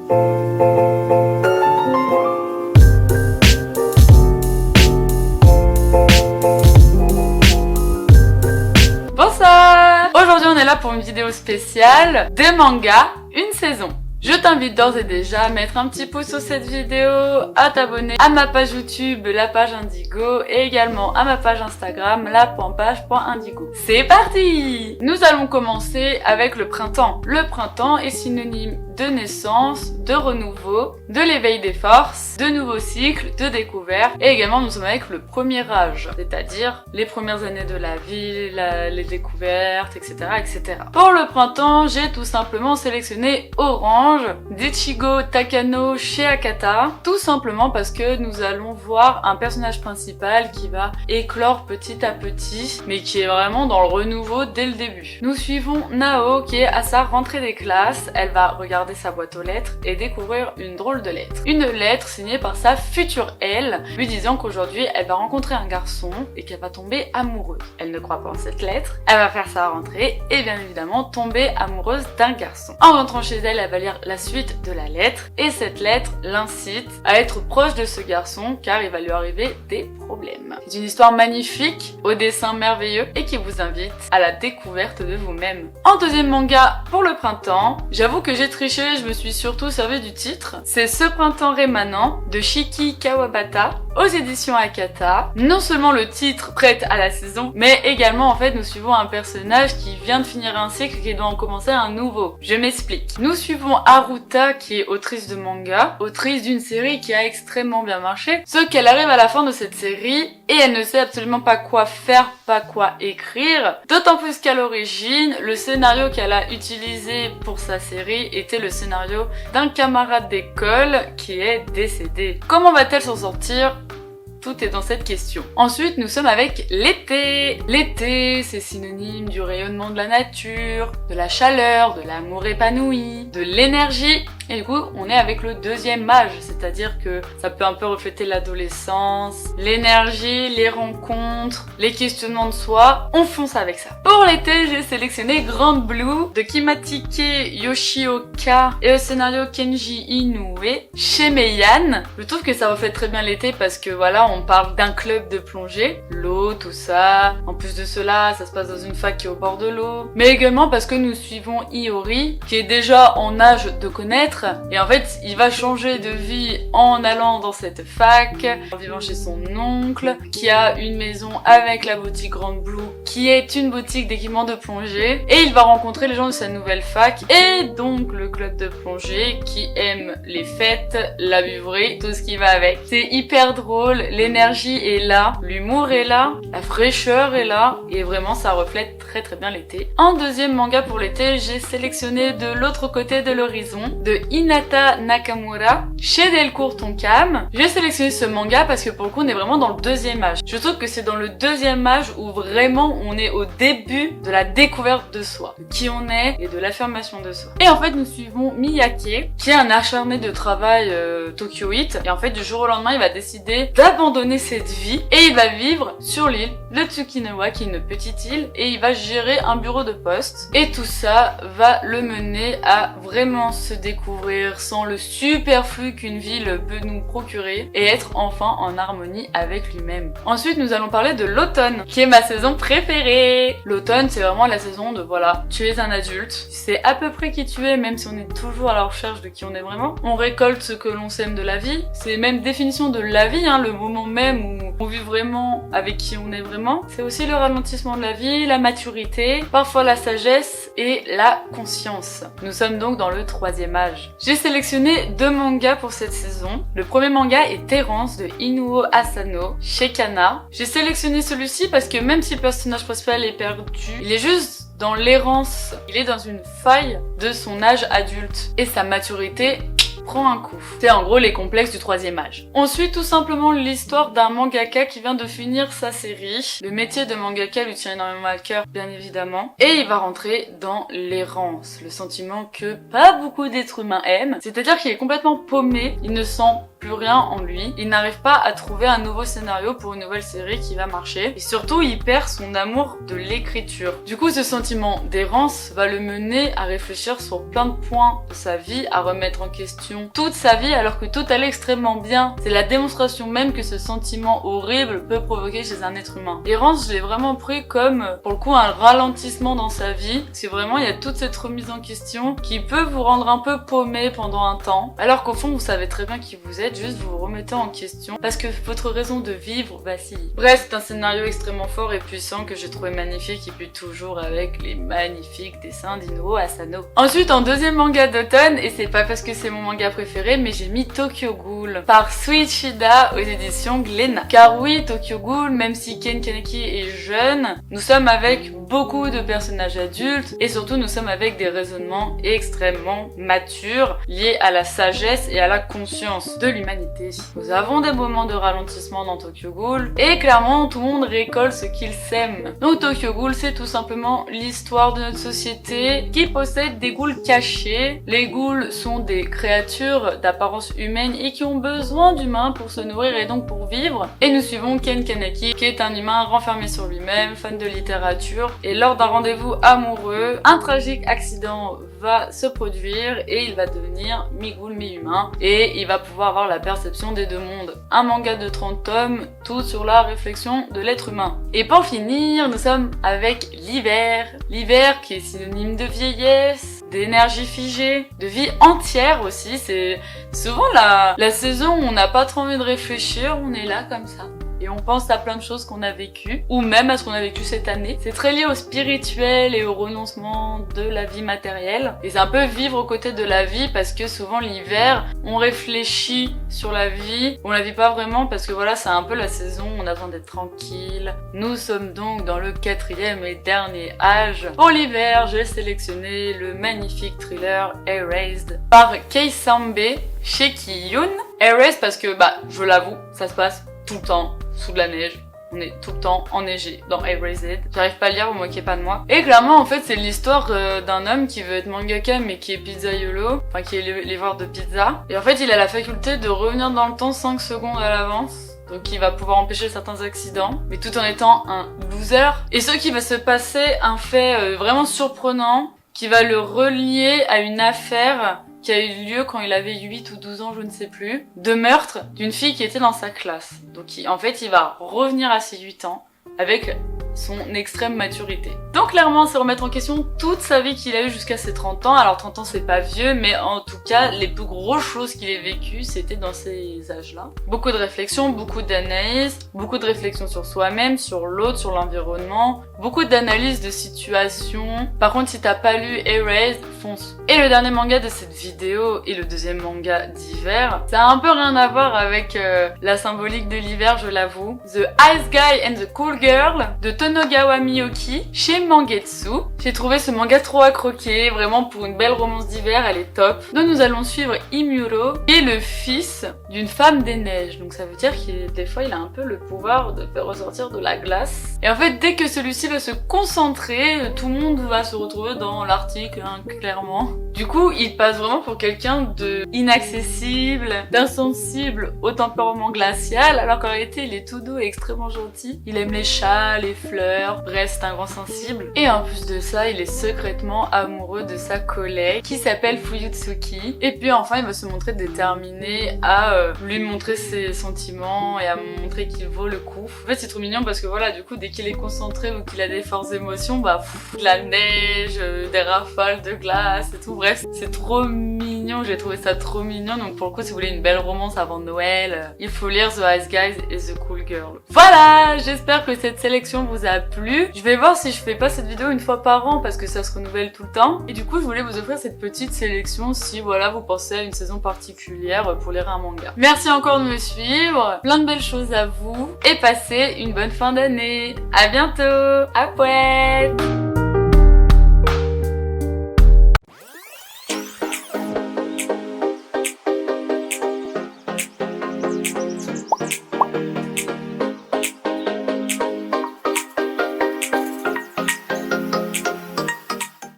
Bonsoir! Aujourd'hui on est là pour une vidéo spéciale des mangas, une saison. Je t'invite d'ores et déjà à mettre un petit pouce sur cette vidéo, à t'abonner à ma page YouTube, la page Indigo, et également à ma page Instagram, la.page.indigo. C'est parti! Nous allons commencer avec le printemps. Le printemps est synonyme de naissance, de renouveau, de l'éveil des forces, de nouveaux cycles, de découvertes, et également nous sommes avec le premier âge, c'est-à-dire les premières années de la vie, les découvertes, etc., etc. Pour le printemps, j'ai tout simplement sélectionné Orange, d'Ichigo Takano chez Akata, tout simplement parce que nous allons voir un personnage principal qui va éclore petit à petit, mais qui est vraiment dans le renouveau dès le début. Nous suivons Nao qui est à sa rentrée des classes, elle va regarder sa boîte aux lettres et découvrir une drôle de lettre. Une lettre signée par sa future elle, lui disant qu'aujourd'hui elle va rencontrer un garçon et qu'elle va tomber amoureuse. Elle ne croit pas en cette lettre, elle va faire sa rentrée et bien évidemment tomber amoureuse d'un garçon. En rentrant chez elle, elle va lire la suite de la lettre et cette lettre l'incite à être proche de ce garçon car il va lui arriver des problèmes. C'est une histoire magnifique, au dessin merveilleux et qui vous invite à la découverte de vous-même. En deuxième manga pour le printemps, j'avoue que j'ai triché, je me suis surtout servi du titre. C'est Ce printemps rémanent de Shiki Kawabata aux éditions Akata. Non seulement le titre prête à la saison, mais également en fait nous suivons un personnage qui vient de finir un cycle et qui doit en commencer un nouveau. Je m'explique. Nous suivons Haruta qui est autrice de manga, autrice d'une série qui a extrêmement bien marché, sauf qu'elle arrive à la fin de cette série et elle ne sait absolument pas quoi faire, pas quoi écrire, d'autant plus qu'à l'origine, le scénario qu'elle a utilisé pour sa série était le scénario d'un camarade d'école qui est décédé. Comment va-t-elle s'en sortir ? Tout est dans cette question. Ensuite, nous sommes avec l'été. L'été, c'est synonyme du rayonnement de la nature, de la chaleur, de l'amour épanoui, de l'énergie. Et du coup, on est avec le deuxième âge, c'est-à-dire que ça peut un peu refléter l'adolescence, l'énergie, les rencontres, les questionnements de soi. On fonce avec ça. Pour l'été, j'ai sélectionné Grand Blue de Kimatike Yoshioka et au scénario Kenji Inoue chez Meian. Je trouve que ça reflète très bien l'été parce que voilà, on parle d'un club de plongée, l'eau, tout ça. En plus de cela, ça se passe dans une fac qui est au bord de l'eau. Mais également parce que nous suivons Iori, qui est déjà en âge de connaître. Et en fait, il va changer de vie en allant dans cette fac, en vivant chez son oncle, qui a une maison avec la boutique Grand Blue, qui est une boutique d'équipement de plongée. Et il va rencontrer les gens de sa nouvelle fac, et donc le club de plongée, qui aime les fêtes, la buverie, tout ce qui va avec. C'est hyper drôle, l'énergie est là, l'humour est là, la fraîcheur est là, et vraiment ça reflète très très bien l'été. En deuxième manga pour l'été, j'ai sélectionné De l'autre côté de l'horizon, de Hinata Nakamura chez Delcourt Tonkam. J'ai sélectionné ce manga parce que pour le coup on est vraiment dans le deuxième âge. Je trouve que c'est dans le deuxième âge où vraiment on est au début de la découverte de soi, de qui on est et de l'affirmation de soi. Et en fait nous suivons Miyake qui est un acharné de travail tokyoïte et en fait du jour au lendemain il va décider d'abandonner cette vie et il va vivre sur l'île de Tsukinowa qui est une petite île et il va gérer un bureau de poste et tout ça va le mener à vraiment se découvrir sans le superflu qu'une ville peut nous procurer et être enfin en harmonie avec lui-même. Ensuite, nous allons parler de l'automne, qui est ma saison préférée. L'automne, c'est vraiment la saison de voilà, tu es un adulte, tu sais à peu près qui tu es, même si on est toujours à la recherche de qui on est vraiment. On récolte ce que l'on sème de la vie. C'est même définition de la vie, hein, le moment même où on vit vraiment avec qui on est vraiment. C'est aussi le ralentissement de la vie, la maturité, parfois la sagesse et la conscience. Nous sommes donc dans le troisième âge. J'ai sélectionné 2 mangas pour cette saison. Le premier manga est Terrence de Inuo Asano chez Kana. J'ai sélectionné celui-ci parce que même si le personnage principal est perdu, il est juste dans l'errance. Il est dans une faille de son âge adulte et sa maturité prend un coup. C'est en gros les complexes du troisième âge. On suit tout simplement l'histoire d'un mangaka qui vient de finir sa série. Le métier de mangaka lui tient énormément à cœur, bien évidemment. Et il va rentrer dans l'errance, le sentiment que pas beaucoup d'êtres humains aiment. C'est-à-dire qu'il est complètement paumé, il ne sent plus rien en lui. Il n'arrive pas à trouver un nouveau scénario pour une nouvelle série qui va marcher. Et surtout, il perd son amour de l'écriture. Du coup, ce sentiment d'errance va le mener à réfléchir sur plein de points de sa vie, à remettre en question dépression toute sa vie alors que tout allait extrêmement bien. C'est la démonstration même que ce sentiment horrible peut provoquer chez un être humain. Et Rance, je l'ai vraiment pris comme, pour le coup, un ralentissement dans sa vie. Parce que vraiment, il y a toute cette remise en question qui peut vous rendre un peu paumé pendant un temps. Alors qu'au fond, vous savez très bien qui vous êtes, juste vous vous remettez en question. Parce que votre raison de vivre vacille. Bref, c'est un scénario extrêmement fort et puissant que j'ai trouvé magnifique et puis toujours avec les magnifiques dessins d'Inoue Asano. Ensuite, en deuxième manga d'automne, et c'est pas parce que c'est mon manga préféré, mais j'ai mis Tokyo Ghoul par Suichida aux éditions Glénat. Car oui, Tokyo Ghoul, même si Ken Kaneki est jeune, nous sommes avec beaucoup de personnages adultes et surtout nous sommes avec des raisonnements extrêmement matures liés à la sagesse et à la conscience de l'humanité. Nous avons des moments de ralentissement dans Tokyo Ghoul et clairement tout le monde récolte ce qu'il sème. Donc Tokyo Ghoul, c'est tout simplement l'histoire de notre société qui possède des ghouls cachés. Les ghouls sont des créatures d'apparence humaine et qui ont besoin d'humains pour se nourrir et donc pour vivre. Et nous suivons Ken Kaneki qui est un humain renfermé sur lui-même, fan de littérature, et lors d'un rendez-vous amoureux, un tragique accident va se produire et il va devenir mi-ghoul mi-humain et il va pouvoir avoir la perception des deux mondes. Un manga de 30 tomes, tout sur la réflexion de l'être humain. Et pour finir, nous sommes avec l'hiver. L'hiver qui est synonyme de vieillesse, d'énergie figée, de vie entière aussi. C'est souvent la saison où on n'a pas trop envie de réfléchir, on est là comme ça. Et on pense à plein de choses qu'on a vécues, ou même à ce qu'on a vécu cette année. C'est très lié au spirituel et au renoncement de la vie matérielle. Et c'est un peu vivre aux côtés de la vie parce que souvent l'hiver, on réfléchit sur la vie. On la vit pas vraiment parce que voilà, c'est un peu la saison où on a besoin d'être tranquille. Nous sommes donc dans le 4e et dernier âge. Pour l'hiver, j'ai sélectionné le magnifique thriller Erased par Kei Sambe chez Kiyun. Erased parce que, je l'avoue, ça se passe tout le temps sous de la neige. On est tout le temps enneigé dans Erased. J'arrive pas à lire, vous moquez pas de moi. Et clairement, en fait, c'est l'histoire d'un homme qui veut être mangaka, mais qui est pizzaiolo, enfin qui est livreur de pizza. Et en fait, il a la faculté de revenir dans le temps 5 secondes à l'avance. Donc il va pouvoir empêcher certains accidents, mais tout en étant un loser. Et ce qui va se passer, un fait vraiment surprenant, qui va le relier à une affaire qui a eu lieu quand il avait 8 ou 12 ans, je ne sais plus, de meurtre d'une fille qui était dans sa classe. Donc en fait, il va revenir à ses 8 ans avec son extrême maturité. Donc clairement, c'est remettre en question toute sa vie qu'il a eue jusqu'à ses 30 ans. Alors 30 ans, c'est pas vieux, mais en tout cas, les plus grosses choses qu'il ait vécues, c'était dans ces âges-là. Beaucoup de réflexion, beaucoup d'analyse, beaucoup de réflexion sur soi-même, sur l'autre, sur l'environnement, beaucoup d'analyse de situation. Par contre, si t'as pas lu Erased, fonce. Et le dernier manga de cette vidéo et le deuxième manga d'hiver, ça a un peu rien à voir avec la symbolique de l'hiver, je l'avoue. The Ice Guy and the Cool Girl de Tonogawa Miyoki chez Mangetsu. J'ai trouvé ce manga trop à croquer, vraiment pour une belle romance d'hiver, elle est top. Donc nous allons suivre Imuro, qui est le fils d'une femme des neiges. Donc ça veut dire qu'il des fois il a un peu le pouvoir de faire ressortir de la glace. Et en fait dès que celui-ci va se concentrer, tout le monde va se retrouver dans l'Arctique, hein, clairement. Du coup il passe vraiment pour quelqu'un de inaccessible, d'insensible au tempérament glacial, alors qu'en réalité il est tout doux et extrêmement gentil. Il aime les chats, les fleurs, bref c'est un grand sensible. Et en plus de ça, il est secrètement amoureux de sa collègue qui s'appelle Fuyutsuki. Et puis enfin il va se montrer déterminé à lui montrer ses sentiments et à montrer qu'il vaut le coup. En fait c'est trop mignon parce que voilà, du coup dès qu'il est concentré ou qu'il a des fortes émotions, de la neige, des rafales de glace et tout, bref c'est trop mignon, j'ai trouvé ça trop mignon. Donc pour le coup si vous voulez une belle romance avant Noël, il faut lire The Ice Guys et The Cool Girl. Voilà, j'espère que cette sélection vous a plu. Je vais voir si je fais pas cette vidéo une fois par an parce que ça se renouvelle tout le temps. Et du coup je voulais vous offrir cette petite sélection si voilà vous pensez à une saison particulière pour lire un manga. Merci encore de me suivre, plein de belles choses à vous et passez une bonne fin d'année. À bientôt, à pouette.